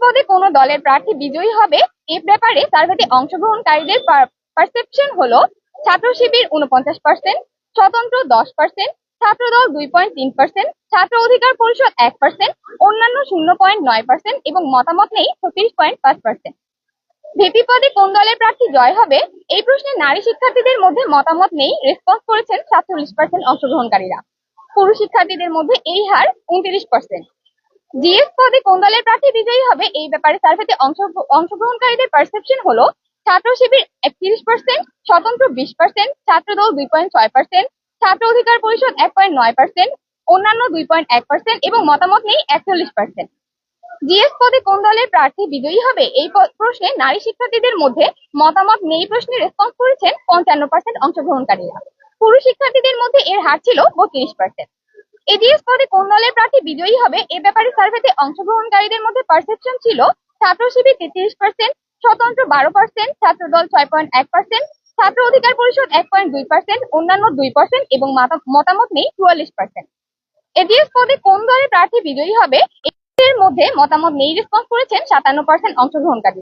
পদে কোন দলের প্রার্থী বিজয়ী হবে এ ব্যাপারে সার্ভেতে অংশগ্রহণকারীদের পারসেপশন হলো ছাত্র শিবির 49%, স্বতন্ত্র 10%, ছাত্রদল 2.3%, ছাত্র অধিকার পরিষদ 1%, অন্যান্য 0.9% এবং মতামত নেই 36.5%। ভিপি পদে কোন দলের প্রার্থী জয় হবে এই প্রশ্নে নারী শিক্ষার্থীদের মধ্যে মতামত নেই রেসপন্স করেছেন 47% অংশগ্রহণকারীরা। পুরুষ শিক্ষার্থীদের মধ্যে এই হার 29%। জিএস পদে কোন দলের প্রার্থী বিজয়ী হবে এই ব্যাপারে সার্ভেতে অংশগ্রহণকারীদের পারসেপশন হলো ছাত্র শিবির 31%, স্বতন্ত্র 20%, ছাত্রদল 2.6%, ছাত্র অধিকার পরিষদ 1.9%, অন্যান্য 2.1% এবং মতামত নেই 41%। জিএস পদে কোন দলের প্রার্থী বিজয়ী হবে এই প্রশ্নে নারী শিক্ষার্থীদের মধ্যে মতামত নেই প্রশ্নে রেসপন্স করেছেন 55% অংশগ্রহণকারীরা। পুরুষ শিক্ষার্থীদের মধ্যে এর হার ছিল 32%। এজিএস পদে কোন দলের প্রার্থী বিজয়ী হবে এ ব্যাপারে সার্ভেতে অংশগ্রহণকারীদের মধ্যে পারসেপশন ছিল ছাত্র শিবির 33%, স্বতন্ত্র 12%, ছাত্রদল 6.1%, ছাত্র অধিকার পরিষদ 1.2%, অন্যান্য 2% এবং মতামত নেই 44%। এজিএস পদে কোন দলের প্রার্থী বিজয়ী হবে এর মধ্যে মতামত নেই রেসপন্স করেছেন 57% অংশগ্রহণকারী।